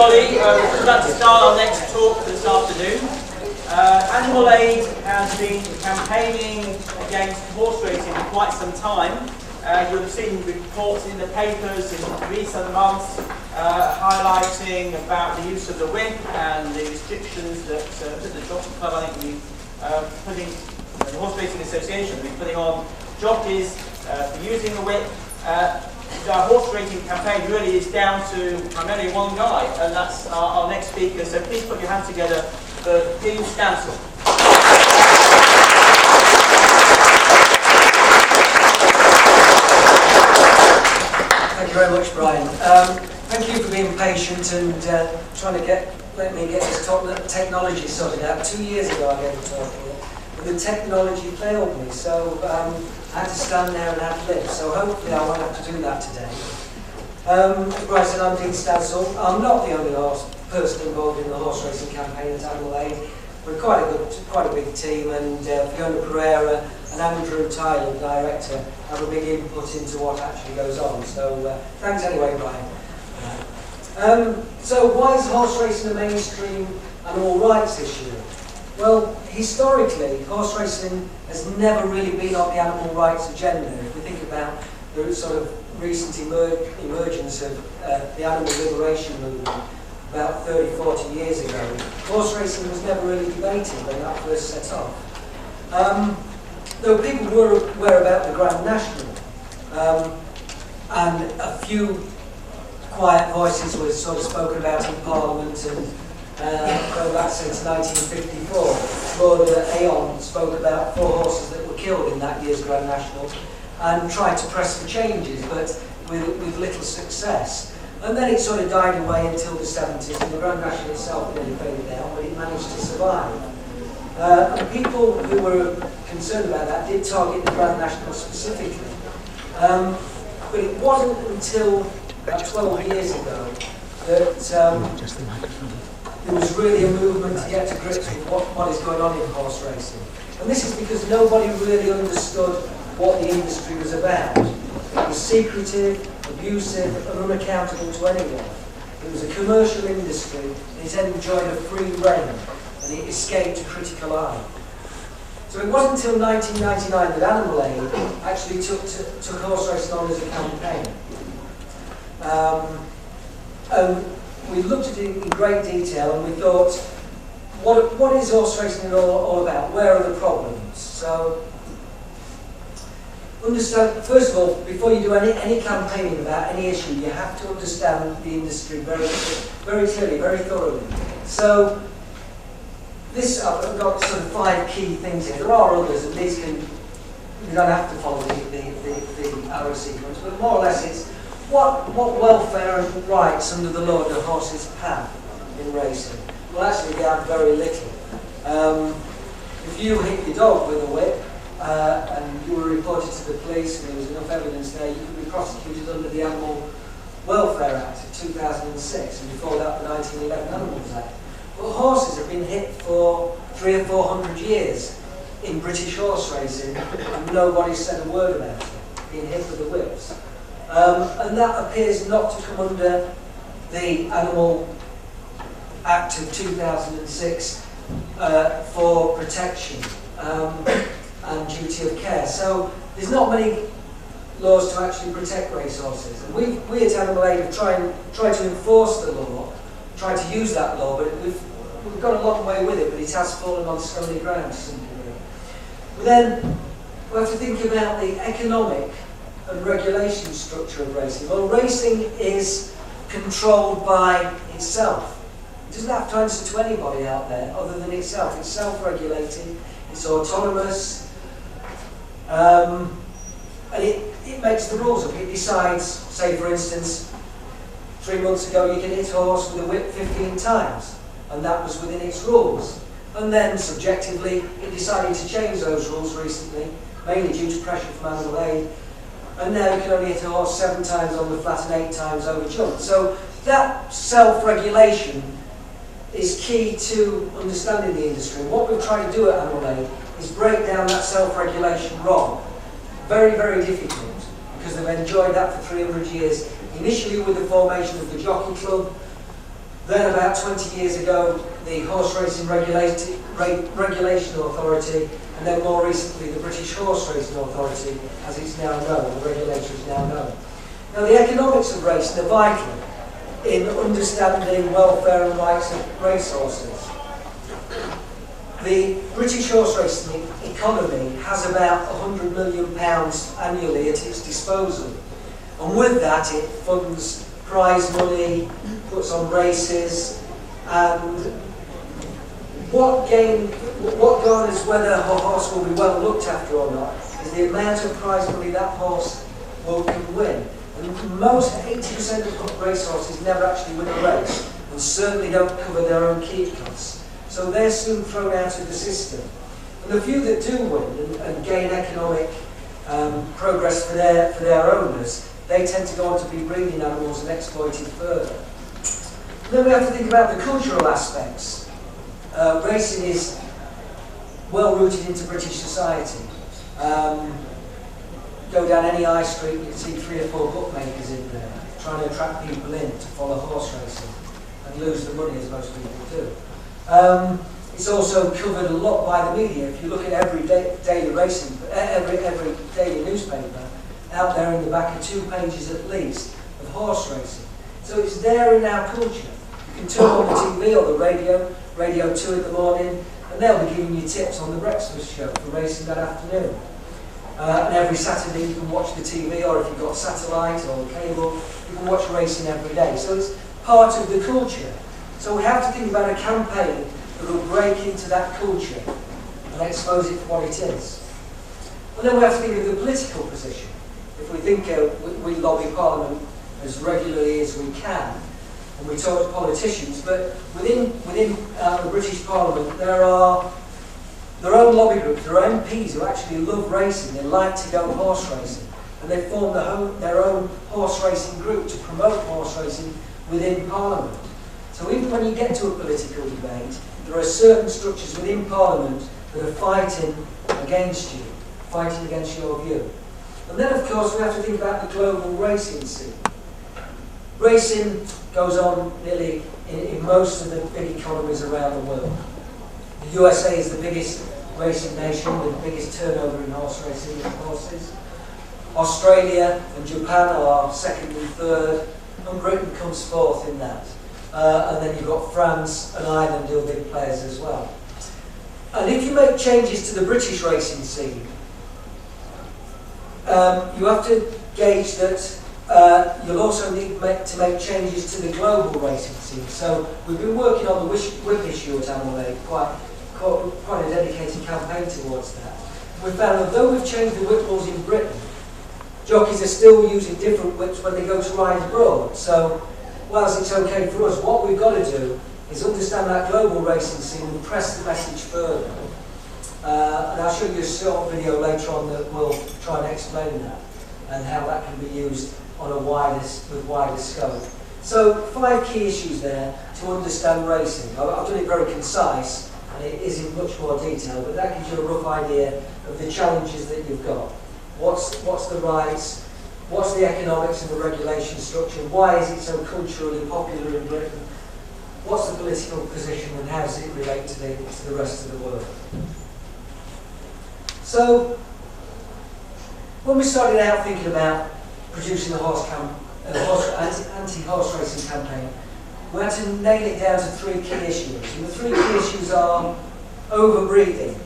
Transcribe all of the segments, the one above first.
everybody. We're about to start our next talk this afternoon. Animal Aid has been campaigning against horse racing for quite some time. You'll have seen reports in the papers in recent months highlighting about the use of the whip and the restrictions that the Jockey Club, I think, the Horse Racing Association will be putting on jockeys for using the whip. Our horse racing campaign really is down to primarily one guy, and that's our next speaker. So please put your hands together for Dene Stansall. Thank you very much, Brian. Thank you for being patient and trying to let me get this technology sorted out. 2 years ago I gave a talk here, but the technology failed me, so I had to stand there and ad lib. So hopefully I won't have to do that today. As Brian said, I'm Dene Stansall. I'm not the only person involved in the horse racing campaign at Animal Aid. We're quite a big team, and Fiona Pereira and Andrew Tyler, director, have a big input into what actually goes on. So thanks anyway, Brian. So why is horse racing a mainstream animal rights issue? Well, historically, horse racing has never really been on the animal rights agenda. If we think about the sort of recent emergence of the animal liberation movement about 30, 40 years ago, horse racing was never really debated when that first set off. Though people were aware about the Grand National, and a few quiet voices were sort of spoken about in Parliament, and going back since 1954, Lord Aon spoke about 4 horses that were killed in that year's Grand National and tried to press for changes, but with little success. And then it sort of died away until the 70s, and the Grand National itself nearly faded out, but it managed to survive. And people who were concerned about that did target the Grand National specifically. But it wasn't until about 12 years ago that there was really a movement to get to grips with what is going on in horse racing. And this is because nobody really understood what the industry was about. It was secretive, abusive, and unaccountable to anyone. It was a commercial industry, and it enjoyed a free rein, and it escaped a critical eye. So it wasn't until 1999 that Animal Aid actually took horse racing on as a campaign. And we looked at it in great detail, and we thought, what is horse racing all about? Where are the problems? So, understand, first of all, before you do any campaigning about any issue, you have to understand the industry very clearly, very thoroughly. So, I've got sort of 5 key things here. There are others, and these you don't have to follow the arrow sequence, but more or less it's what welfare and rights under the law do horses have in racing? Well, actually they have very little. If you hit your dog with a whip and you were reported to the police and there was enough evidence there, you could be prosecuted under the Animal Welfare Act of 2006, and before that the 1911 Animals Act. But horses have been hit for 300 or 400 years in British horse racing, and nobody's said a word about it, being hit with the whips. And that appears not to come under the Animal Act of 2006 for protection and duty of care. So there's not many laws to actually protect racehorses. And we at Animal Aid have tried to enforce the law, tried to use that law, but we've got a long way with it, but it has fallen on stony ground, simply. But then we have to think about the economic and regulation structure of racing. Well, racing is controlled by itself. It doesn't have to answer to anybody out there other than itself. It's self-regulating, it's autonomous, and it makes the rules up. It decides, say for instance, 3 months ago you can hit a horse with a whip 15 times, and that was within its rules. And then subjectively it decided to change those rules recently, mainly due to pressure from Animal Aid, and now you can only hit a horse 7 times on the flat and 8 times over jump. So that self-regulation is key to understanding the industry. And what we've tried to do at Animal Aid is break down that self-regulation wrong. Very, very difficult, because they've enjoyed that for 300 years. Initially with the formation of the Jockey Club, Then about 20 years ago, the Horse Racing Regulation Authority, and then more recently the British Horse Racing Authority, as it's now known, the regulator is now known. Now the economics of racing are vital in understanding welfare and rights of racehorses. The British horse racing economy has about £100 million annually at its disposal, and with that it funds prize money, puts on races, and what garners whether a horse will be well looked after or not is the amount of prize money that horse can win. And most 80% of racehorses never actually win a race, and certainly don't cover their own keep costs. So they're soon thrown out of the system. And the few that do win and gain economic progress for their owners, they tend to go on to be breeding animals and exploited further. And then we have to think about the cultural aspects. Racing is well rooted into British society. Go down any high street, you can see 3 or 4 bookmakers in there trying to attract people in to follow horse racing and lose the money as most people do. It's also covered a lot by the media. If you look at every daily racing, every daily newspaper, out there in the back are 2 pages at least of horse racing. So it's there in our culture. You can turn on the TV or the radio 2 in the morning, and they'll be giving you tips on the breakfast show for racing that afternoon. And every Saturday you can watch the TV, or if you've got satellite or cable, you can watch racing every day. So it's part of the culture. So we have to think about a campaign that will break into that culture and expose it for what it is. And then we have to think of the political position. If we think we lobby Parliament as regularly as we can, and we talk to politicians, but within the British Parliament there are their own lobby groups, their MPs who actually love racing, they like to go horse racing, and they form their own horse racing group to promote horse racing within Parliament. So even when you get to a political debate, there are certain structures within Parliament that are fighting against you, fighting against your view. And then of course we have to think about the global racing scene. Racing goes on nearly in most of the big economies around the world. The USA is the biggest racing nation with the biggest turnover in horse racing and horses. Australia and Japan are second and third, and Britain comes fourth in that. And then you've got France and Ireland who are big players as well. And if you make changes to the British racing scene, you have to gauge that you'll also need to make changes to the global racing scene. So we've been working on the whip issue at Animal Aid, quite a dedicated campaign towards that. We found that though we've changed the whip laws in Britain, jockeys are still using different whips when they go to ride abroad. So whilst it's okay for us, what we've got to do is understand that global racing scene and press the message further. And I'll show you a short video later on that will try and explain that and how that can be used on with wider scope. So 5 key issues there to understand racing. I've done it very concise and it is in much more detail, but that gives you a rough idea of the challenges that you've got. What's the rights? What's the economics and the regulation structure? Why is it so culturally popular in Britain? What's the political position and how does it relate to the rest of the world? So, when we started out thinking about producing a anti-horse racing campaign, we had to nail it down to 3 key issues. And the 3 key issues are overbreeding.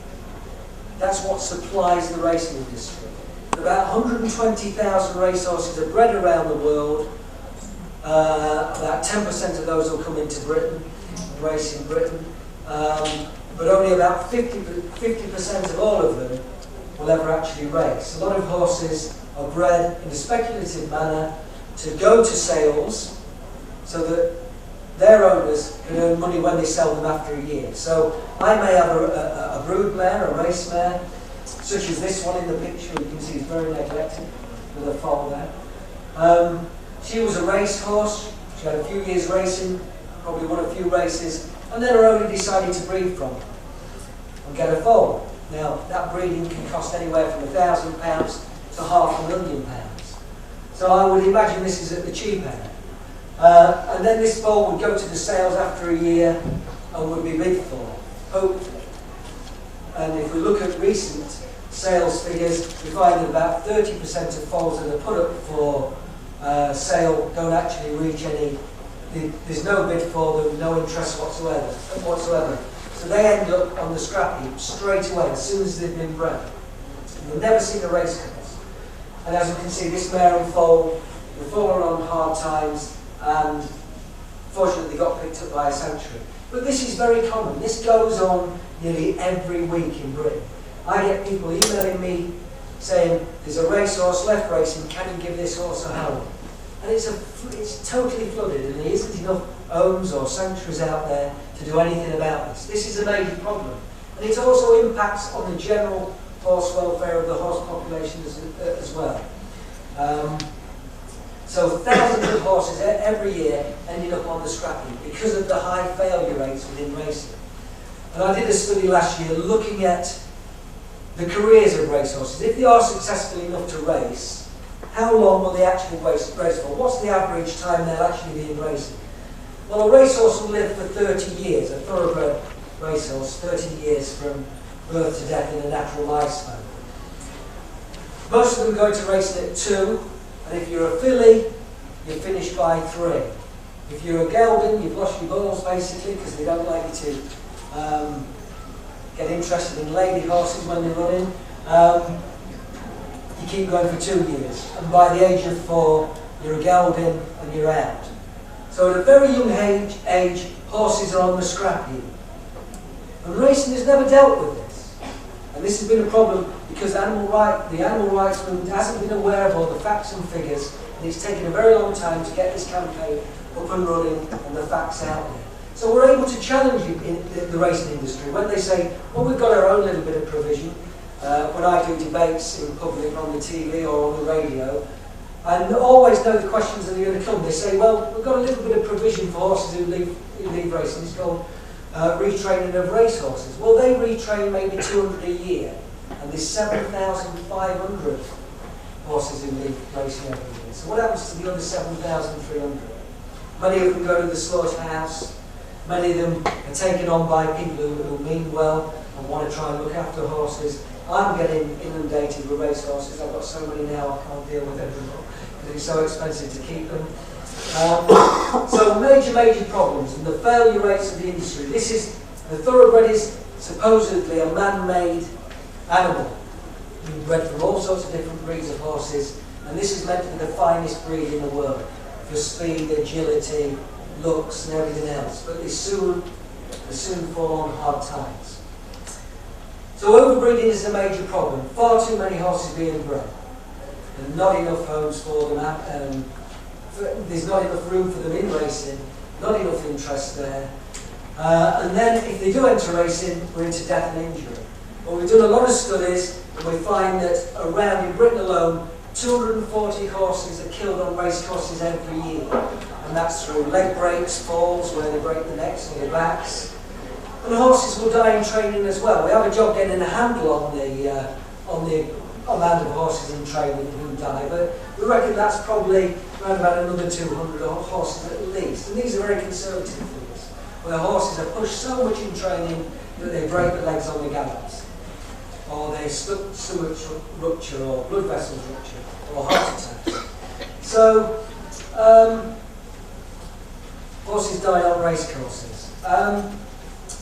That's what supplies the racing industry. About 120,000 racehorses are bred around the world. About 10% of those will come into Britain, and race in Britain. But only about 50% of all of them will ever actually race. A lot of horses are bred in a speculative manner to go to sales so that their owners can earn money when they sell them after a year. So I may have a brood mare, a race mare, such as this one in the picture. You can see it's very neglected with a foal there. She was a racehorse. She had a few years racing, probably won a few races, and then her owner decided to breed from her and get a foal. Now, that breeding can cost anywhere from £1,000 to £500,000. So I would imagine this is at the cheap end. And then this foal would go to the sales after a year and would be bid for, hopefully. And if we look at recent sales figures, we find that about 30% of foals that are put up for sale don't actually reach any, there's no bid for them, no interest whatsoever. So they end up on the scrap heap straight away as soon as they've been bred. You'll never see a racecourse. And as you can see, this mare and foal have fallen on hard times and fortunately got picked up by a sanctuary. But this is very common. This goes on nearly every week in Britain. I get people emailing me saying, there's a racehorse left racing, can you give this horse a home? And it's totally flooded and there isn't enough homes or sanctuaries out there to do anything about this. This is a major problem. And it also impacts on the general horse welfare of the horse population as well. So thousands of horses every year ending up on the scrap heap because of the high failure rates within racing. And I did a study last year looking at the careers of racehorses. If they are successful enough to race, how long will they actually race for? What's the average time they'll actually be in racing? Well, a racehorse will live for 30 years, a thoroughbred racehorse, 30 years from birth to death in a natural lifespan. Most of them go into racing at 2, and if you're a filly, you finish by 3. If you're a gelding, you've lost your balls basically because they don't like you to get interested in lady horses when they're running. You keep going for 2 years, and by the age of 4, you're a gelding and you're out. So at a very young age, horses are on the scrap heap. And racing has never dealt with this. And this has been a problem because the animal rights movement hasn't been aware of all the facts and figures, and it's taken a very long time to get this campaign up and running and the facts out there. So we're able to challenge the racing industry when they say, well, we've got our own little bit of provision. When I do debates in public on the TV or on the radio, I always know the questions that are going to come. They say, well, we've got a little bit of provision for horses who leave racing. It's called retraining of racehorses. Well, they retrain maybe 200 a year, and there's 7,500 horses who leave racing every year. So what happens to the other 7,300? Many of them go to the slaughterhouse. Many of them are taken on by people who mean well and want to try and look after horses. I'm getting inundated with racehorses. I've got so many now I can't deal with them anymore because it's so expensive to keep them. So major problems and the failure rates of the industry. The thoroughbred is supposedly a man-made animal, bred from all sorts of different breeds of horses, and this is meant to be the finest breed in the world for speed, agility, looks and everything else, but they soon fall on hard times. So overbreeding is a major problem. Far too many horses being bred, and not enough homes for them. There's not enough room for them in racing, not enough interest there. And then if they do enter racing, we're into death and injury. Well, we've done a lot of studies, and we find that around in Britain alone, 240 horses are killed on race courses every year. And that's through leg breaks, falls where they break the necks or the backs. And horses will die in training as well. We have a job getting a handle on the amount of horses in training who die, but we reckon that's probably around about another 200 horses at least. And these are very conservative figures, where horses are pushed so much in training that they break the legs on the gallops, or they stomach rupture, or blood vessels rupture, or heart attacks. So horses die on race courses.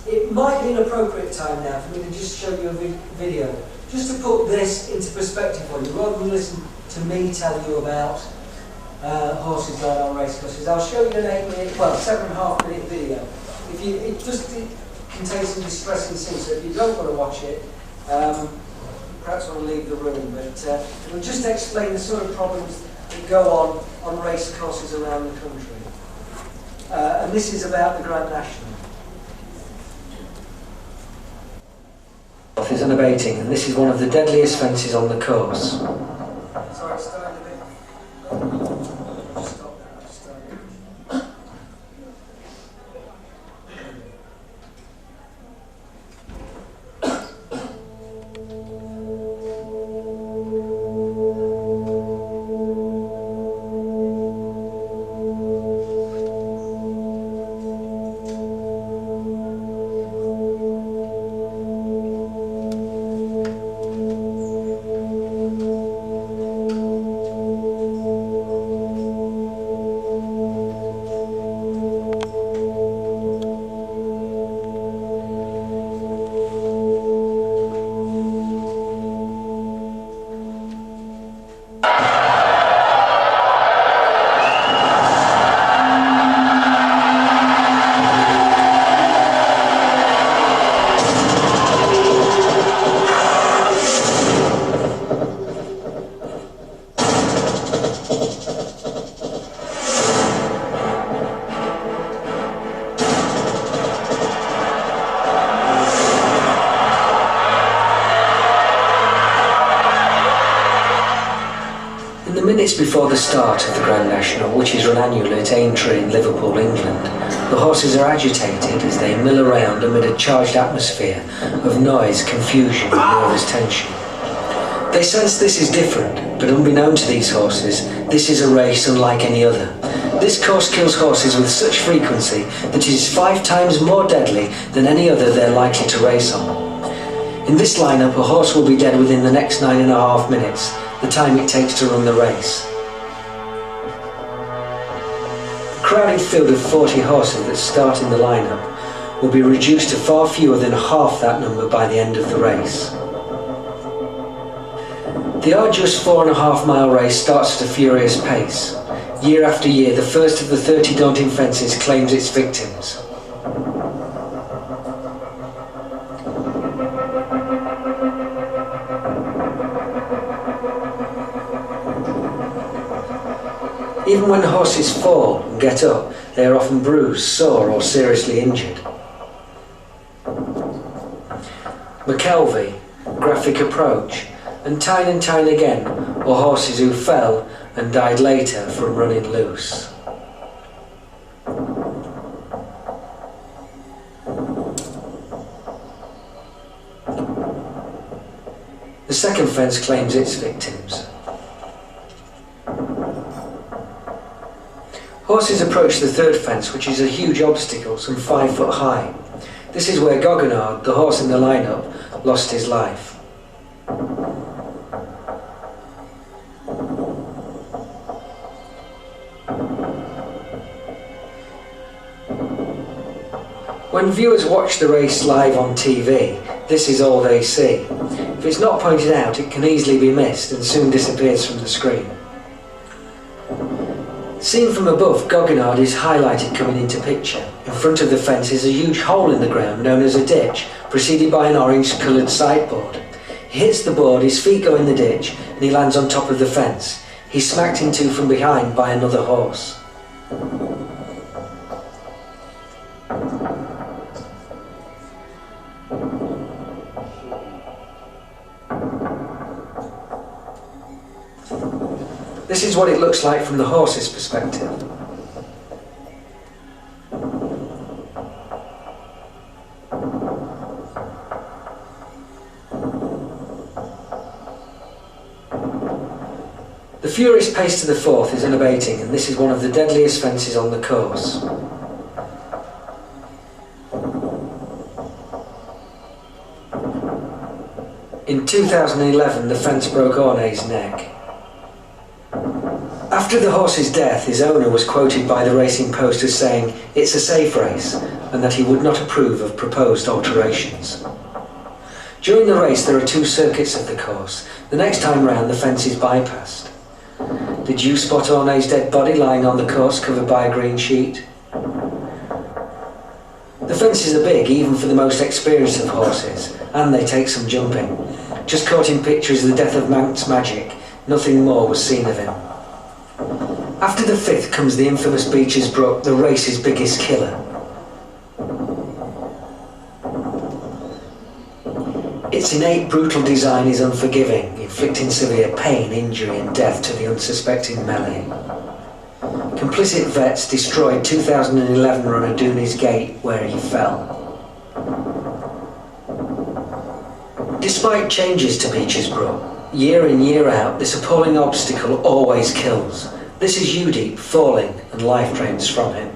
It might be an appropriate time now for me to just show you a video, just to put this into perspective for you, rather than listen to me tell you about horses dying on race courses. I'll show you an 7.5 minute video. It contains some distressing scenes, so if you don't want to watch it, perhaps I'll leave the room, but it will just explain the sort of problems that go on race courses around the country. And this is about the Grand National. Is unabating, and this is one of the deadliest fences on the course. Sorry, it's starting a bit. Just stop there. Just start it. minutes before the start of the Grand National, which is run annually at Aintree in Liverpool, England, the horses are agitated as they mill around amid a charged atmosphere of noise, confusion and nervous tension. They sense this is different, but unbeknown to these horses, this is a race unlike any other. This course kills horses with such frequency that it is 5 times more deadly than any other they're likely to race on. In this lineup, a horse will be dead within the next 9.5 minutes, the time it takes to run the race. The crowded field of 40 horses that start in the lineup will be reduced to far fewer than half that number by the end of the race. The arduous 4.5-mile race starts at a furious pace. Year after year, the first of the 30 daunting fences claims its victims. Even when horses fall and get up, they are often bruised, sore or seriously injured. McKelvey, Graphic Approach, and Tyne Again were horses who fell and died later from running loose. The second fence claims its victims. Horses approach the third fence, which is a huge obstacle, some 5 foot high. This is where Goguenard, the horse in the lineup, lost his life. When viewers watch the race live on TV, this is all they see. If it's not pointed out, it can easily be missed and soon disappears from the screen. Seen from above, Goguenard is highlighted coming into picture. In front of the fence is a huge hole in the ground known as a ditch, preceded by an orange-coloured sideboard. He hits the board, his feet go in the ditch, and he lands on top of the fence. He's smacked into from behind by another horse. This is what it looks like from the horse's perspective. The furious pace to the fourth is unabating, and this is one of the deadliest fences on the course. In 2011, the fence broke Ornay's neck. After the horse's death, his owner was quoted by the Racing Post as saying, "It's a safe race," and that he would not approve of proposed alterations. During the race, there are 2 circuits of the course. The next time round, the fence is bypassed. Did you spot Ornay's dead body lying on the course covered by a green sheet? The fences are big, even for the most experienced of horses, and they take some jumping. Just caught in pictures of the death of Manx Magic, nothing more was seen of him. After the 5th comes the infamous Beecher's Brook, the race's biggest killer. Its innate brutal design is unforgiving, inflicting severe pain, injury and death to the unsuspecting melee. Complicit vets destroyed 2011 runner Dooney's Gate where he fell. Despite changes to Beecher's Brook, year in year out, this appalling obstacle always kills. This is Udeep falling and life drains from him.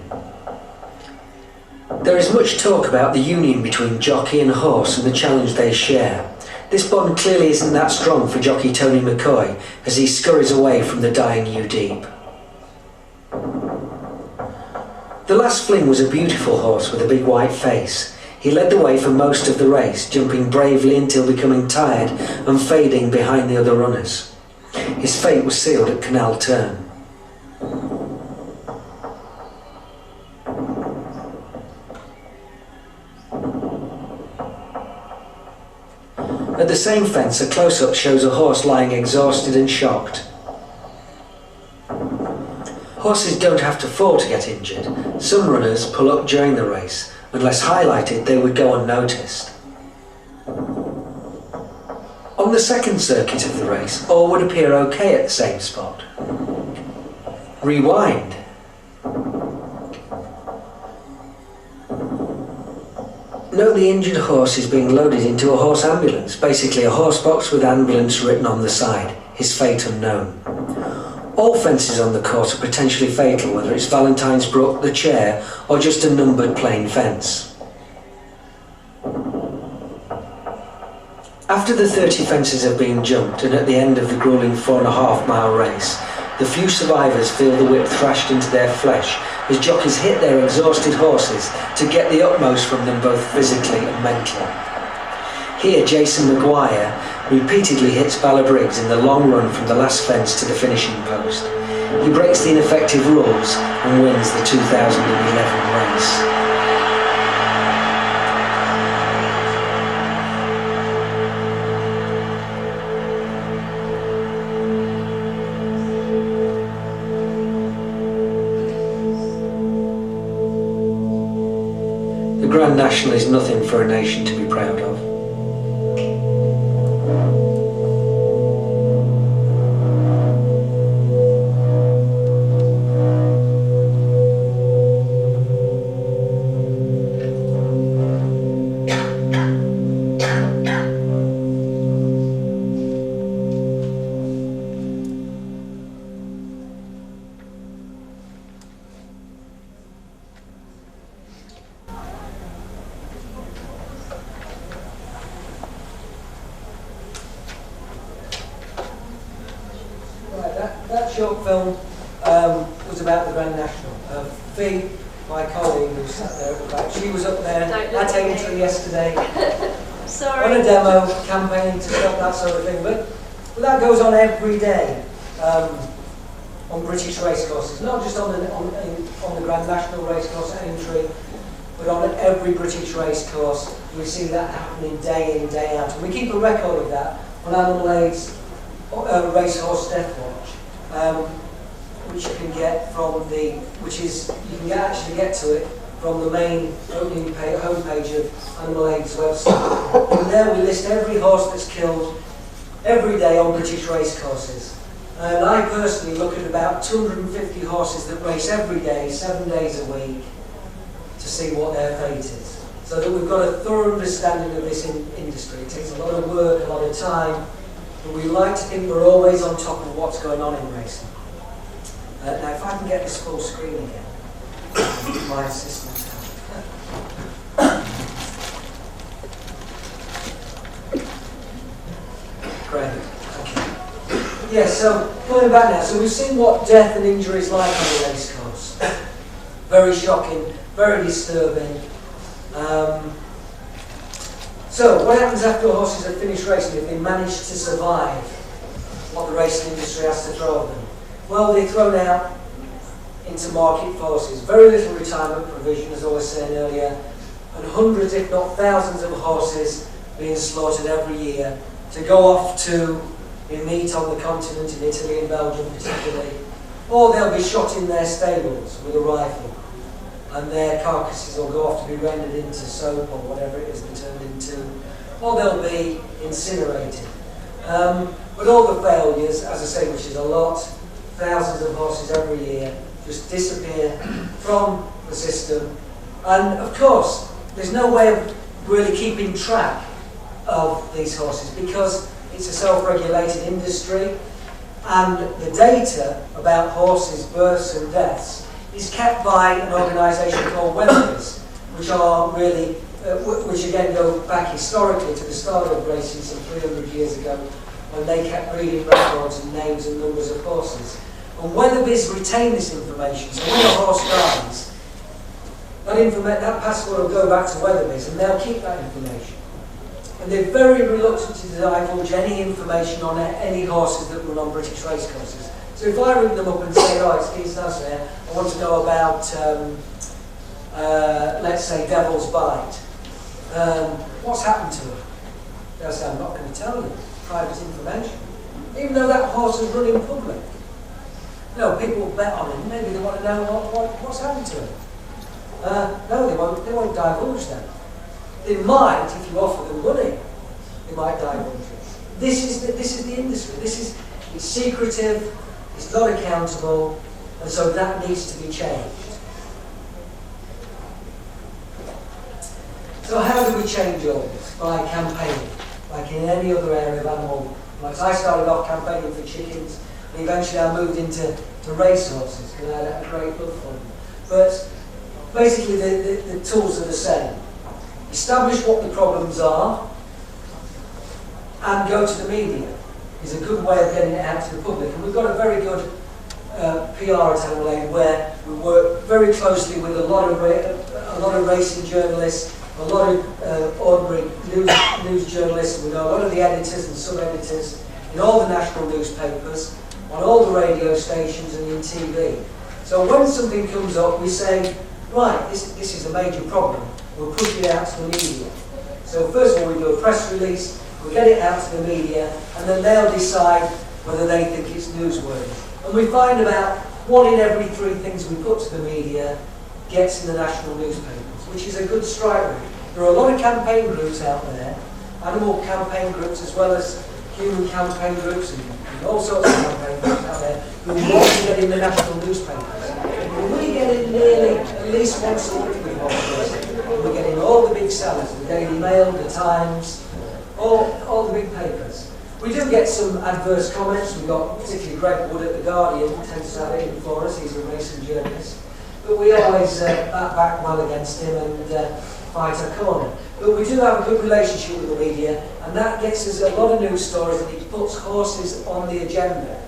There is much talk about the union between jockey and horse and the challenge they share. This bond clearly isn't that strong for jockey Tony McCoy as he scurries away from the dying Udeep. The Last Fling was a beautiful horse with a big white face. He led the way for most of the race, jumping bravely until becoming tired and fading behind the other runners. His fate was sealed at Canal Turn. At the same fence, a close-up shows a horse lying exhausted and shocked. Horses don't have to fall to get injured. Some runners pull up during the race. Unless highlighted, they would go unnoticed. On the second circuit of the race, all would appear okay at the same spot. Rewind. Note the injured horse is being loaded into a horse ambulance, basically a horse box with ambulance written on the side, his fate unknown. All fences on the course are potentially fatal, whether it's Valentine's Brook, the chair, or just a numbered plain fence. After the 30 fences have been jumped, and at the end of the gruelling 4.5-mile race, the few survivors feel the whip thrashed into their flesh as jockeys hit their exhausted horses to get the utmost from them both physically and mentally. Here, Jason Maguire repeatedly hits Bala Briggs in the long run from the last fence to the finishing post. He breaks the ineffective rules and wins the 2011 race. The Grand National is nothing for a nation to be proud of. That short film was about the Grand National. Fayre, my colleague who sat there at the back, she was up there at Aintree yesterday Sorry. on a demo campaign to stop that sort of thing. But that goes on every day on British racecourses, not just on the Grand National racecourse at Aintree, but on every British racecourse. We see that happening day in, day out. And we keep a record of that on Animal Aid's Racehorse Death Watch, which you can get from you can actually get to it from the main opening homepage of Animal Aid's website. And there we list every horse that's killed every day on British racecourses. And I personally look at about 250 horses that race every day, 7 days a week, to see what their fate is. So that we've got a thorough understanding of this industry. It takes a lot of work, a lot of time, but we like to think we're always on top of what's going on in racing. Now, if I can get this full screen again, my assistant. Great. Okay. Yeah, so going back now, so we've seen what death and injury is like on a racecourse. Very shocking, very disturbing. So what happens after horses have finished racing if they manage to survive what the racing industry has to throw at them? Well, they're thrown out into market forces. Very little retirement provision, as I was saying earlier, and hundreds, if not thousands, of horses being slaughtered every year to go off to be meat on the continent, in Italy and Belgium particularly, or they'll be shot in their stables with a rifle, and their carcasses will go off to be rendered into soap or whatever it is they're turned into, or they'll be incinerated. But all the failures, as I say, which is a lot, thousands of horses every year, just disappear from the system. And of course, there's no way of really keeping track of these horses because it's a self-regulated industry, and the data about horses' births and deaths is kept by an organisation called Weatherby's, which are really, which again go back historically to the start of racing some 300 years ago, when they kept breeding records and names and numbers of horses. And Weatherby's retain this information, so when a horse dies, that passport will go back to Weatherby's and they'll keep that information. And they're very reluctant to divulge any information on any horses that run on British racecourses. So if I ring them up and say, right, it's Dene Stansall here, I want to know about, let's say, Devil's Bite. What's happened to her? They'll say, I'm not going to tell you. Private information. Even though that horse is run in public. You know, people will bet on it. Maybe they want to know what's happened to her. No, they won't divulge that. They might, if you offer them money, they might divulge it. This is the industry. It's secretive, it's not accountable, And so that needs to be changed. So how do we change all this? By campaigning, like in any other area of animal rights. I started off campaigning for chickens, and eventually I moved into racehorses, because I had a great love for them. But basically the tools are the same. Establish what the problems are, and go to the media is a good way of getting it out to the public. And we've got a very good PR at Animal Aid, where we work very closely with a lot of racing journalists, a lot of ordinary news journalists. We know a lot of the editors and sub-editors in all the national newspapers, on all the radio stations and in TV. So when something comes up, we say, right, this is a major problem. We'll push it out to the media. So first of all, we do a press release, we get it out to the media, and then they'll decide whether they think it's newsworthy. And we find about 1 in every 3 things we put to the media gets in the national newspapers, which is a good strike rate. There are a lot of campaign groups out there, animal campaign groups as well as human campaign groups and all sorts of campaign groups out there who want to get in the national newspapers. And we get in nearly at least once a week with horse. We're getting all the big sellers, the Daily Mail, the Times, all the big papers. We do get some adverse comments. We've got particularly Greg Wood at The Guardian, who tends to have it in for us. He's a racing journalist. But we always back well against him and fight our corner. But we do have a good relationship with the media, and that gets us a lot of news stories, and it puts horses on the agenda.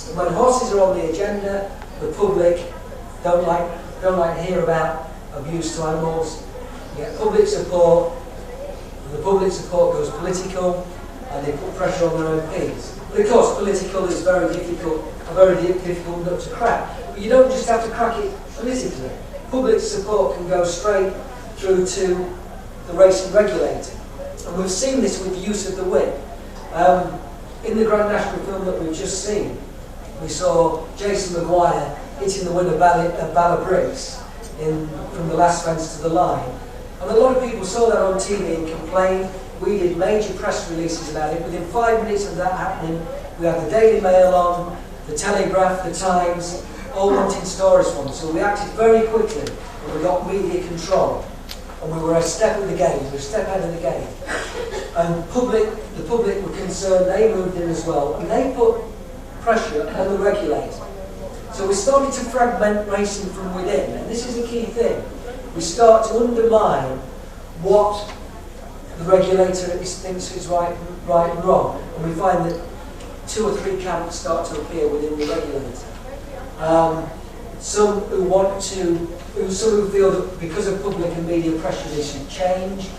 And when horses are on the agenda, the public don't like to hear about abuse to animals. You get public support, and the public support goes political, and they put pressure on their MPs. But of course, political is a very difficult nut to crack. But you don't just have to crack it politically. Public support can go straight through to the racing regulator. And we've seen this with the use of the whip. In the Grand National film that we've just seen, we saw Jason Maguire hitting the winner Bala Briggs from the last fence to the line. And a lot of people saw that on TV and complained. We did major press releases about it. Within 5 minutes of that happening, we had the Daily Mail on, the Telegraph, the Times, all wanting stories from us. So we acted very quickly, and we got media control. And we were a step of the game, we were a step ahead of the game. And the public were concerned, they moved in as well, and they put pressure on the regulator. So we started to fragment racing from within, and this is a key thing. We start to undermine what the regulator thinks is right and wrong, and we find that 2 or 3 camps start to appear within the regulator. Some who feel that because of public and media pressure they should change,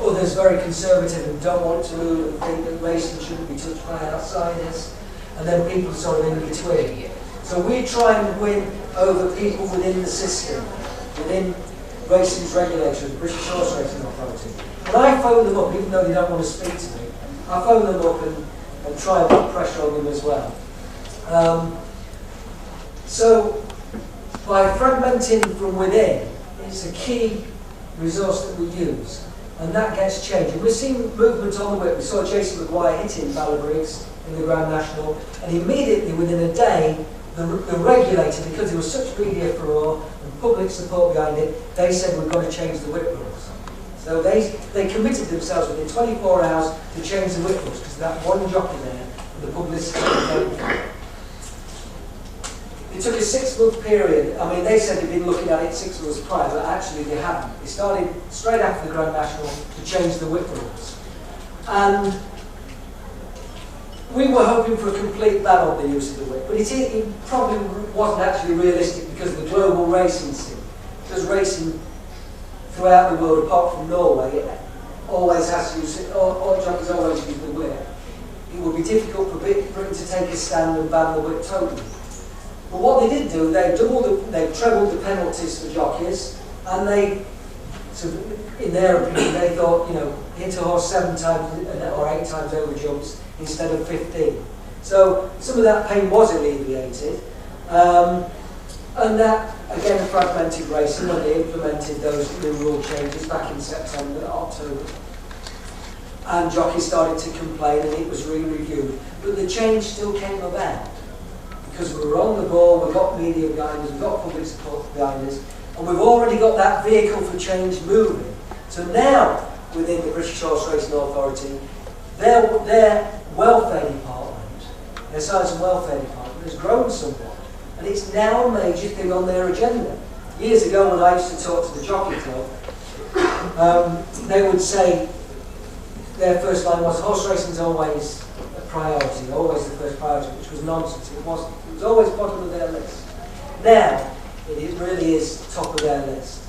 others very conservative and don't want to move and think that racing shouldn't be touched by outsiders, and then people sort of in between. So we try and win over people within the system, within racing's regulator, the British Horse Racing Authority. And I phone them up, even though they don't want to speak to me, I phone them up and try and put pressure on them as well. So by fragmenting from within, it's a key resource that we use, and that gets changed. And we've seen movement on the whip. We saw Jason Maguire hitting Bala Briggs in the Grand National, and immediately within a day, the regulator, because there was such media furore and public support behind it, they said we've got to change the whip rules. So they committed themselves within 24 hours to change the whip rules, because of that one jockey there, and the publicity. It took a 6-month period. I mean, they said they'd been looking at it 6 months prior, but actually they hadn't. They started straight after the Grand National to change the whip rules. And we were hoping for a complete ban on the use of the whip, but it probably wasn't actually realistic because of the global racing scene. Because racing throughout the world, apart from Norway, always has to use it, all jockeys always use the whip. It would be difficult for Britain to take a stand and ban the whip totally. But what they did do, they trebled the penalties for jockeys, and in their opinion, they thought, hit a horse 7 times or 8 times over jumps instead of 15. So some of that pain was alleviated, and that again fragmented racing when they implemented those new rule changes back in September, October. And jockeys started to complain, and it was re-reviewed. But the change still came about, because we were on the ball, we've got media behind us, we've got public support behind us, and we've already got that vehicle for change moving. So now, within the British Horse Racing Authority, their welfare department, their science and welfare department has grown somewhat, and it's now a major thing on their agenda. Years ago, when I used to talk to the jockey club, they would say their first line was horse racing is always a priority, always the first priority, which was nonsense. It wasn't. It was always bottom of their list. Now, it really is top of their list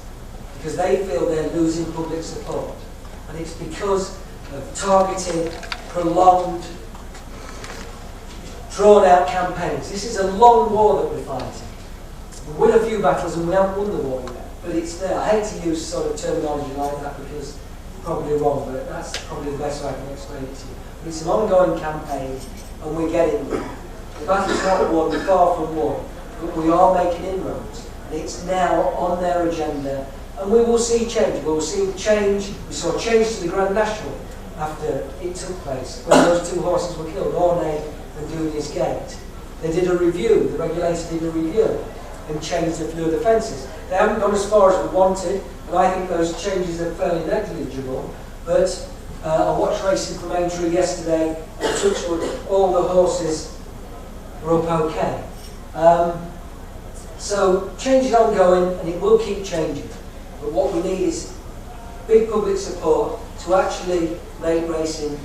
because they feel they're losing public support, and it's because of targeted, prolonged, drawn-out campaigns. This is a long war that we're fighting. We win a few battles and we haven't won the war yet, but it's there. I hate to use sort of terminology like that because it's probably wrong, but that's probably the best way I can explain it to you. But it's an ongoing campaign and we're getting there. The battle's not won, we're far from won, but we are making inroads. And it's now on their agenda, and we will see change. We will see change. We saw change to the Grand National after it took place, when those two horses were killed, Orne and Dooney's Gate. They did a review, the regulator did a review, and changed a few of the fences. They haven't gone as far as we wanted, and I think those changes are fairly negligible, but I watched racing from Aintree yesterday, and touchwood, all the horses were up okay. So change is ongoing, and it will keep changing. But what we need is big public support to actually make racing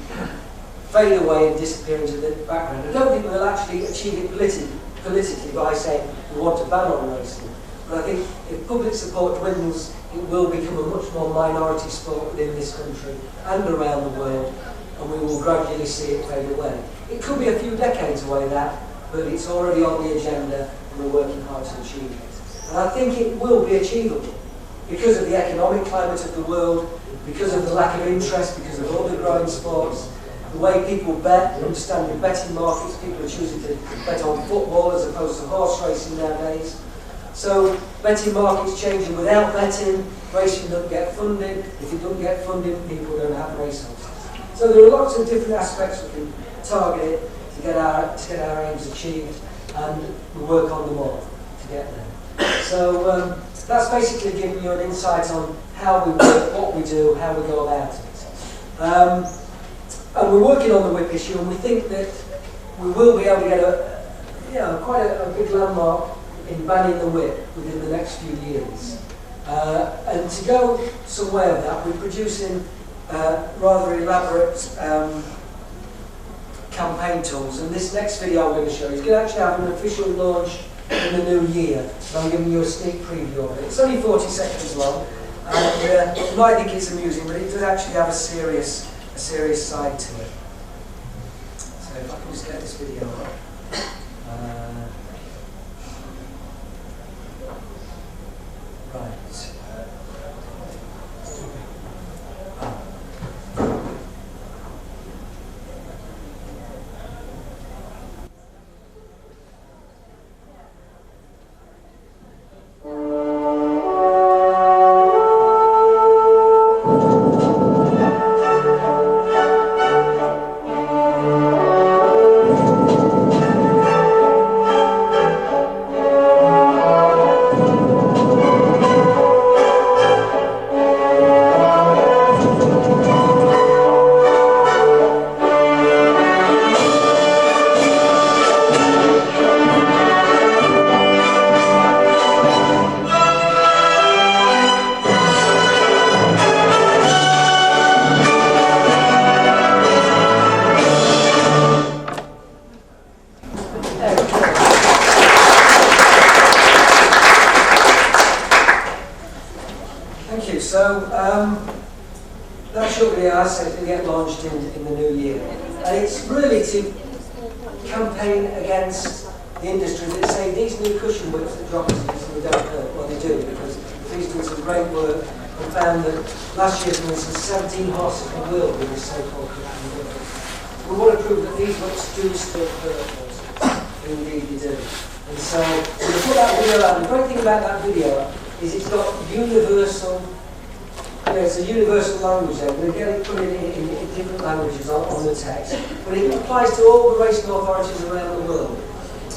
fade away and disappear into the background. I don't think we'll actually achieve it politically by saying we want to ban on racing. But I think if public support dwindles, it will become a much more minority sport within this country and around the world, and we will gradually see it fade away. It could be a few decades away, that, but it's already on the agenda, and we're working hard to achieve it. And I think it will be achievable because of the economic climate of the world, because of the lack of interest, because of all the growing sports, the way people bet, understanding betting markets. People are choosing to bet on football as opposed to horse racing nowadays. So betting markets changing. Without betting, racing doesn't get funded. If it doesn't get funded, people don't have racehorses. So there are lots of different aspects we can target to get our aims achieved, and we work on them all to get there. So that's basically giving you an insight on how we work, what we do, how we go about it. And we're working on the whip issue, and we think that we will be able to get quite a big landmark in banning the whip within the next few years. And to go somewhere with that, we're producing rather elaborate campaign tools. And this next video I'm going to show you is going to actually have an official launch in the new year. And I'm giving you a sneak preview of it. It's only 40 seconds long, and you might think it's amusing, but it does actually have a serious side to it. So if I can just get this video up. Right. That short video, as I said, will get launched in the new year. And it's really to campaign against the industry that say these new cushion whips that jockeys use, and they don't hurt. Well, they do, because these doing some great work, and found that last year, for instance, 17 horses per wheel with this so-called cushion whip. We want to prove that these whips do still hurt horses. Indeed they do. And so, when we put that video out, the great thing about that video is it's got universal. It's a universal language there. We're going to put it in different languages on the text, but it applies to all the racing authorities around the world.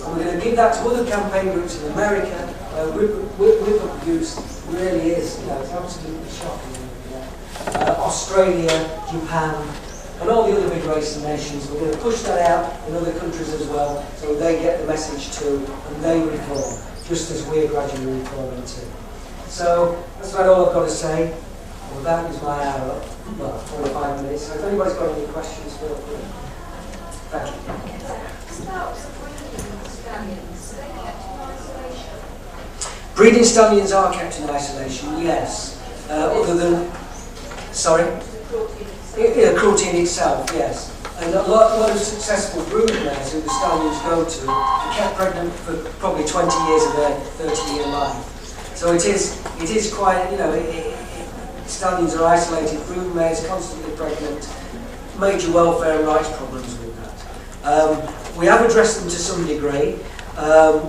And we're going to give that to other campaign groups in America. Whip abuse really is, it's absolutely shocking. Australia, Japan, and all the other big racing nations. We're going to push that out in other countries as well, so they get the message too, and they reform, just as we're gradually reforming too. So that's about all I've got to say. Well, that is my hour, well, 45 minutes. So if anybody's got any questions, feel free. Thank you. Breeding stallions are kept in isolation, yes. Other than, sorry? Cruelty in itself, yes. And a lot of successful brooding mares who the stallions go to are kept pregnant for probably 20 years of their 30-year life. So it is quite, stallions are isolated, brood mares constantly pregnant, major welfare and rights problems with that. We have addressed them to some degree.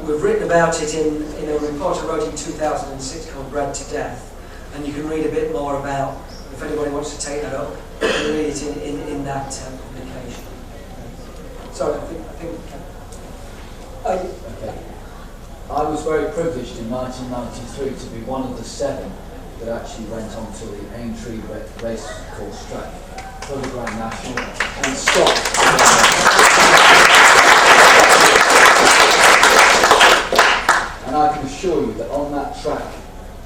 We've written about it in a report I wrote in 2006 called Bred to Death, and you can read a bit more about, if anybody wants to take that up, you can read it in that publication. Sorry, I think okay. I was very privileged in 1993 to be one of the 7 that actually went on to the Aintree race course track for the Grand National and stopped. And I can assure you that on that track,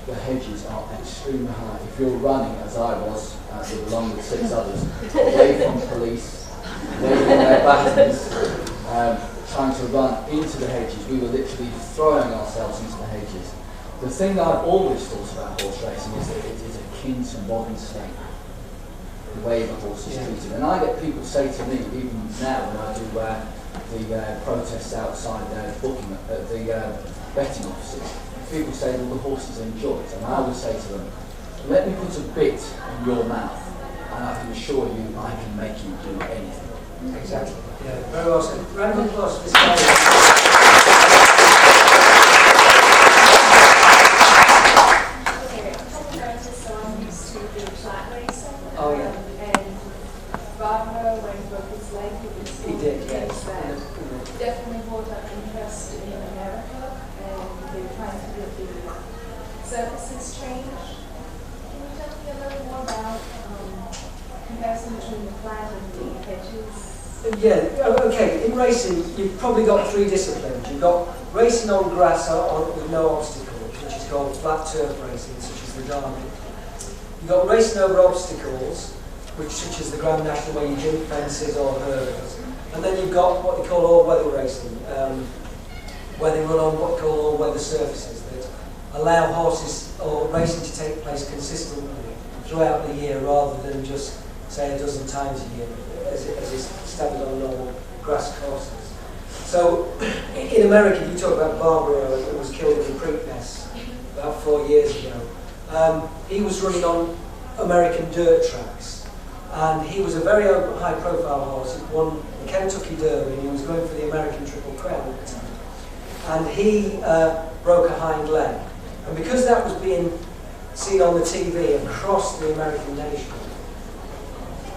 the hedges are extremely high. If you're running, as I was, along with 6 others, away from police, waving their batons, trying to run into the hedges, we were literally throwing ourselves into the hedges. The thing that I've always thought about horse racing is that it is akin to modern state, the way the horse is treated. And I get people say to me, even now when I do the protests outside booking at the betting offices, people say, well, the horses enjoy it. And I would say to them, let me put a bit in your mouth, and I can assure you I can make you do anything. Exactly. Yeah, very well said. Round of applause for this guy. Oh, yeah. And Barbara, when he broke his leg, He did, yes. Definitely brought up interest in America, and they're trying to get the services changed. Can you tell me a little more about comparison between the flat and the hedges? Yeah, okay. In racing, you've probably got 3 disciplines. You've got racing on grass with no obstacles, which is called flat turf racing, such as the Derby. You've got racing over obstacles, such as the Grand National, where you jump fences or hurdles. And then you've got what they call all-weather racing, where they run on what they call all-weather surfaces that allow horses or racing to take place consistently throughout the year, rather than just, say, a dozen times a year, as is standard on normal grass courses. So, in America, you talk about Barbaro, who was killed in the Preakness about 4 years ago. He was running on American dirt tracks, and he was a very high-profile horse. He won the Kentucky Derby, and he was going for the American Triple Crown at the time. And he broke a hind leg, and because that was being seen on the TV across the American nation,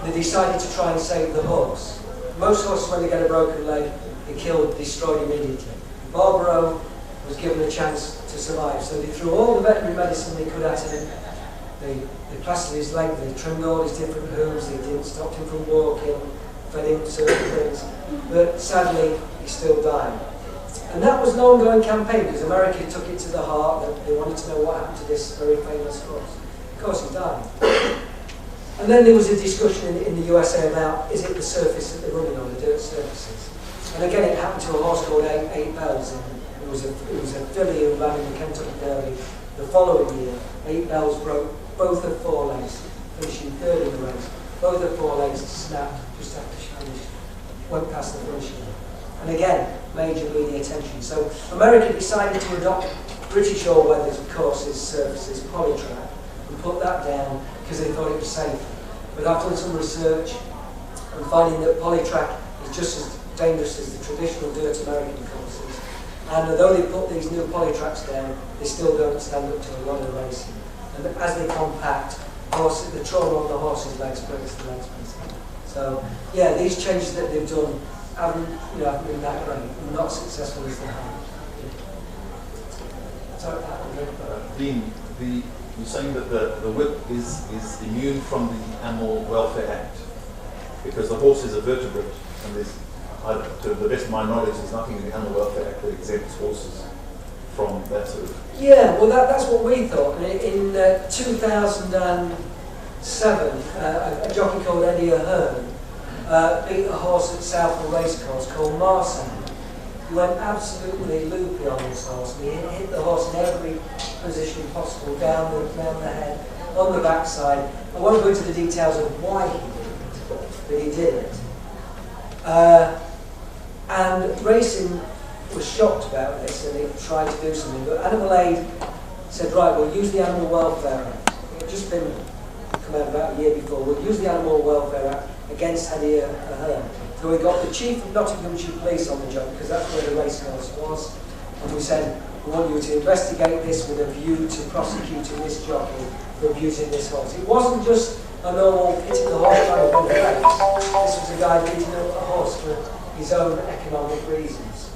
they decided to try and save the horse. Most horses, when they get a broken leg, they're killed, destroyed immediately. Barbaro was given a chance to survive, so they threw all the veterinary medicine they could at him. They plastered his leg, they trimmed all his different hooves, they didn't stop him from walking, fed him certain things, but sadly he still died. And that was an ongoing campaign, because America took it to the heart, that they wanted to know what happened to this very famous horse. Of course he died. And then there was a discussion in the USA about, is it the surface that they're running on, the dirt surfaces? And again, it happened to a horse called 8 Bells. It was a filly who ran in the Kentucky Derby. The following year, 8 Bells broke both her forelegs, finishing 3rd in the race. Both her forelegs snapped just after she finished, went past the finish line. And again, major media attention. So America decided to adopt British all-weather courses, surfaces, polytrack, and put that down because they thought it was safe. But I've done some research and finding that polytrack is just as dangerous as the traditional dirt American courses. And although they put these new polytracks down, they still don't stand up to a lot of racing. And as they compact, the trauma on the horse's legs breaks the legs basically. So yeah, these changes that they've done haven't been that great, and not successful as they have. Dean, you're saying that the whip is immune from the Animal Welfare Act because the horse is a vertebrate, and there's, to the best of my knowledge, there's nothing in the Animal Welfare Act that exempts horses from that sort of... Yeah, well that's what we thought. In 2007, a jockey called Eddie Ahern beat a horse at Southall Racecourse called Marsan. He went absolutely loopy on this horse. He hit the horse in every position possible, down the head, on the backside. I won't go into the details of why he did it, but he did it. And racing was shocked about this, and they tried to do something. But Animal Aid said, right, we'll use the Animal Welfare Act. It had just been come out about a year before. We'll use the Animal Welfare Act against Eddie Ahern. So we got the Chief of Nottinghamshire Police on the job, because that's where the racecourse was, and we said, we want you to investigate this with a view to prosecuting this jockey for abusing this horse. It wasn't just a normal hitting the horse trying to win the race. This was a guy beating a horse for his own economic reasons.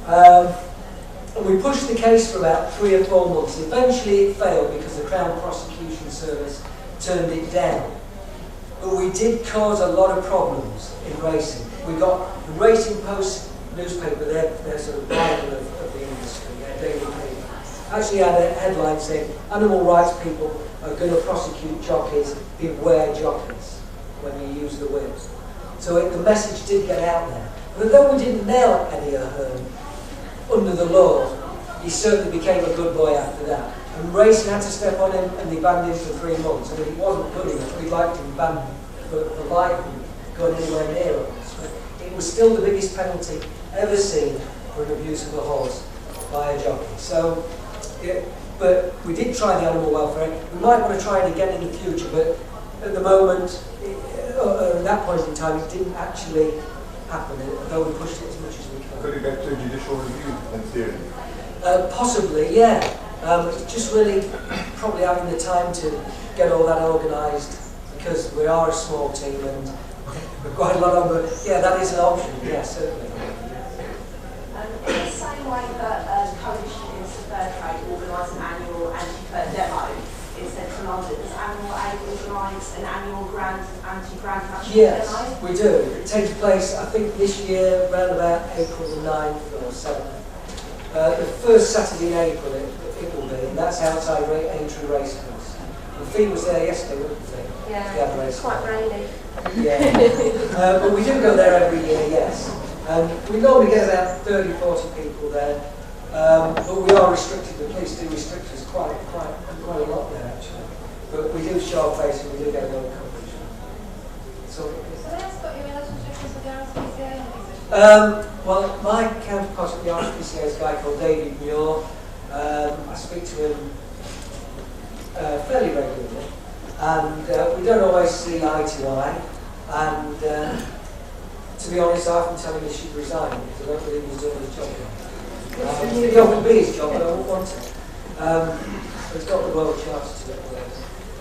And we pushed the case for about 3 or 4 months. Eventually it failed because the Crown Prosecution Service turned it down. But we did cause a lot of problems in racing. We got the Racing Post newspaper, their sort of Bible of the industry, their daily paper, actually had a headline saying, animal rights people are going to prosecute jockeys, beware jockeys, when you use the whip. So the message did get out there. But although we didn't nail Eddie Ahern under the law, he certainly became a good boy after that. And racing had to step on him, and they banned him for 3 months. I mean, he wasn't good enough. We liked him banned for life and going anywhere near us. But it was still the biggest penalty ever seen for an abuse of a horse by a jockey. So, but we did try the Animal Welfare Act. We might want to try it again in the future, but at the moment, at that point in time, it didn't actually happen, although we pushed it as much as we can. Could it get to judicial review in theory? Possibly, yeah. It's just really probably having the time to get all that organised, because we are a small team and we're quite a lot on, but yeah, that is an option, yeah, certainly. In the same way that Coalition Against Fair Trade organise an annual anti-fur demo in central London, does Animal Aid organise an annual anti-grand national Yes, demo? we do. It takes place, I think, this year, around about April the 9th or 7th. The first Saturday in April it will be, and that's outside Aintree Racecourse. The Fayre was there yesterday, wasn't it? Yeah, it's quite rainy. Yeah, but we do go there every year, yes. We normally get about 30, 40 people there, but we are restricted. The police do restrict us quite a lot there, actually. But we do show our face and we do get a lot of coverage. So that's got your relationship with the RSPCA? well, my counterpart at the RSPCA is a guy called David Muir. I speak to him fairly regularly, and we don't always see eye to eye. And to be honest, I've been telling him he should resign because I don't believe he's doing his job. He offered me his job, but I won't want it. But he's got the World Charter to it,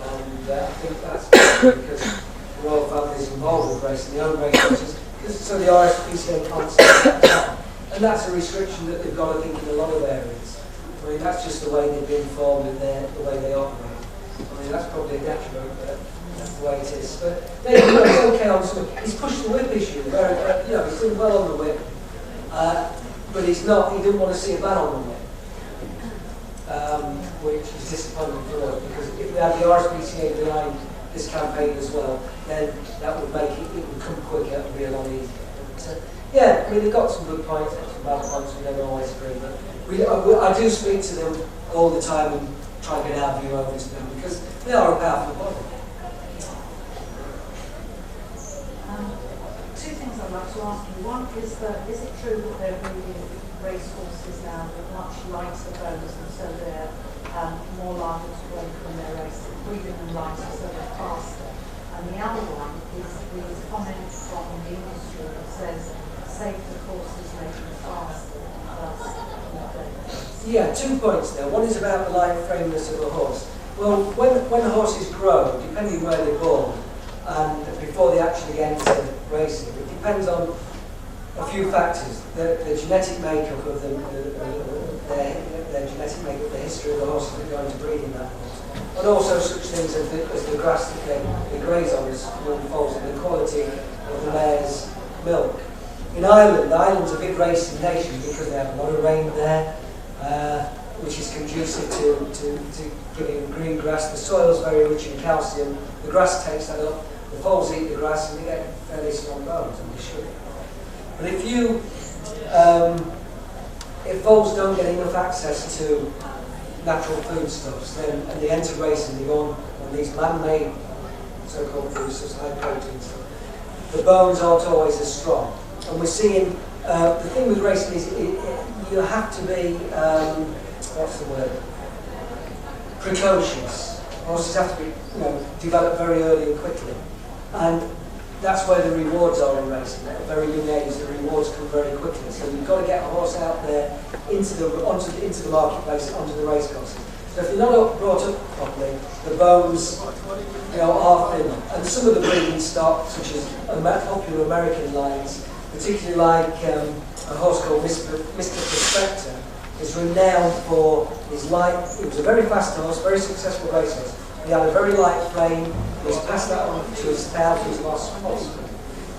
and I think that's because the royal family is involved with racing, the own races, so the RSPCA can't say that. And that's a restriction that they've got, I think, in a lot of areas. I mean, that's just the way they've been formed and the way they operate. I mean, that's probably a detriment, but that's the way it is. But it's okay on some. He's pushed the whip issue very, he's doing well on the whip, but he didn't want to see a ban on the whip, which is disappointing for us, because if we had the RSPCA behind this campaign as well, then that would make it would come quicker and be a lot easier. But, yeah, I mean, they've got some good points, some bad points, we never always agree, but I do speak to them all the time and try and get our view over to them, because they are a powerful body. Two things I'd like to ask you. One is it true that they're breeding race horses now with much lighter bones, and so they're more liable to break when they're racing, breeding them lighter so they're faster? And the other one is the comment from the industry that says safer horses make them faster. Yeah, 2 points there. One is about the light frameness of a horse. Well, when horses grow, depending where they're born, and before they actually enter racing, it depends on a few factors: the genetic makeup of their genetic makeup, the history of the horses that are going to breed in that horse, and also such things as the grass that they graze on, as Will Foals, and the quality of the mare's milk. In Ireland's a big racing nation because they have a lot of rain there, which is conducive to giving green grass. The soil's very rich in calcium. The grass takes that up. The foals eat the grass and they get fairly strong bones, and they should. But if foals don't get enough access to natural foodstuffs, then and they enter racing, they go on these man-made so-called foods, such as high protein stuff, the bones aren't always as strong. And we're seeing the thing with racing is you have to be what's the word? Precocious. Horses have to be developed very early and quickly, and that's where the rewards are in racing. At a very young age, the rewards come very quickly. So you've got to get a horse out there into the marketplace, onto the race courses. So if you're not brought up properly, the bones are thin. And some of the breeding stock, such as popular American lines, particularly like a horse called Mr. Prospector, is renowned for his light. He was a very fast horse, very successful racehorse. He had a very light frame. He's passed that on to his thousands of offspring.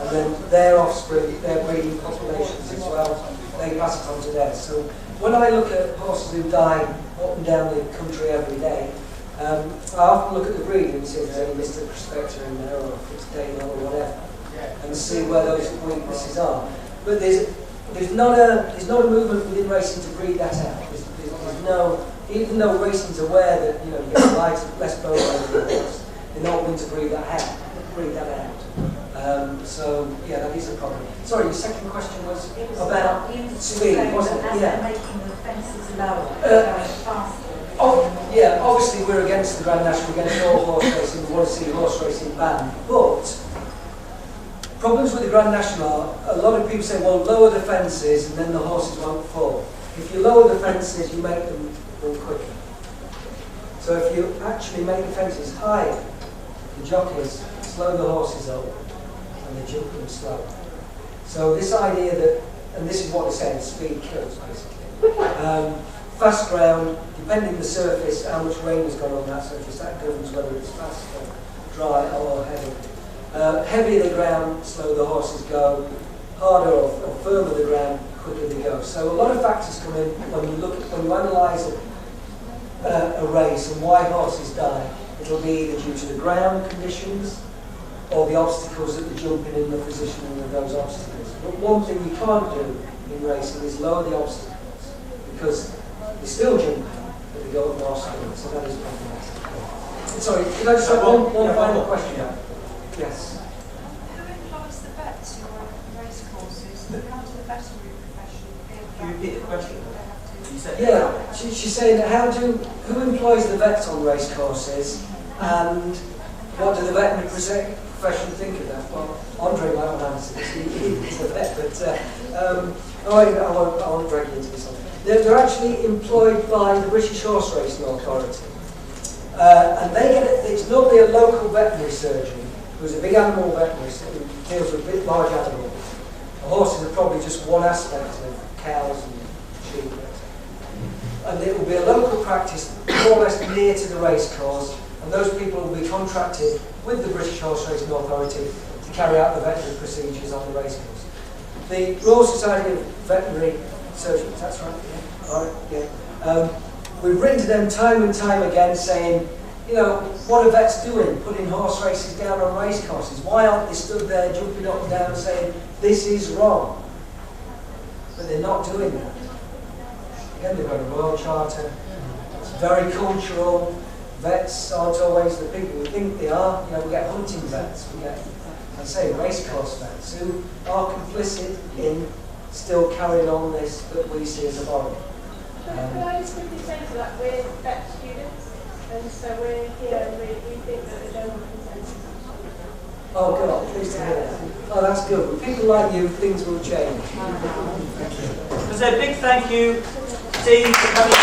And then their offspring, their breeding populations as well, they pass it on to theirs. So when I look at horses who die up and down the country every day, I often look at the breeding and see if there's any Mr. Prospector in there, or if it's Dane or whatever, and see where those weaknesses are. But there's not a movement within racing to breed that out. There's no, even though racing's aware that you get less bone over the horse, they're not willing to breed that out. So yeah, that is a problem. Sorry, your second question was about speed, wasn't it? Yeah. Making the fences lower, faster. Oh, yeah. Obviously, we're against the Grand National, against all horse racing. We want to see horse racing banned, but problems with the Grand National are, a lot of people say, well, lower the fences and then the horses won't fall. If you lower the fences, you make them run quicker. So if you actually make the fences higher, the jockeys slow the horses up and they jump them slower. So this idea that, and this is what they're saying, speed kills basically. Fast ground, depending on the surface, how much rain has gone on that surface, that governs whether it's fast or dry or heavy. Heavier the ground, slower the horses go. Harder or firmer the ground, quicker they go. So a lot of factors come in when you analyse a race and why horses die. It'll be either due to the ground conditions or the obstacles that they're jumping in, the positioning of those obstacles. But one thing you can't do in racing is lower the obstacles, because they still jump, but they go at more speed. So that is problematic. Sorry, can I just have one final question? Yes. Who employs the vets who are race courses? Who come to the veterinary profession? Can you repeat the question? Yeah, she's saying who employs the vets on race courses, and what do the veterinary profession think of that? Well, Andre might want to answer this. He's the vet, but I won't drag you into this one. They're actually employed by the British Horse Racing Authority, and they get it. It's normally a local veterinary surgeon who's a big animal veterinary who deals with big, large animals. Horses are probably just one aspect of cows and sheep. And it will be a local practice more or less near to the race course, and those people will be contracted with the British Horse Racing Authority to carry out the veterinary procedures on the race course. The Royal Society of Veterinary Surgeons, that's right, yeah. All right, yeah. We've written to them time and time again saying, what are vets doing, putting horse races down on race courses? Why aren't they stood there jumping up and down saying, this is wrong? But they're not doing that. Again, they've got a royal charter. It's very cultural. Vets aren't always the people we think they are. We get hunting vets, we get, race course vets who are complicit in still carrying on this that we see as a body. Could I just quickly say to that, we're vet students, and so we're here and we think that the general consensus. Oh God, pleased to hear that. Oh, that's good. With people like you, things will change. So a big thank you, Dean, for coming.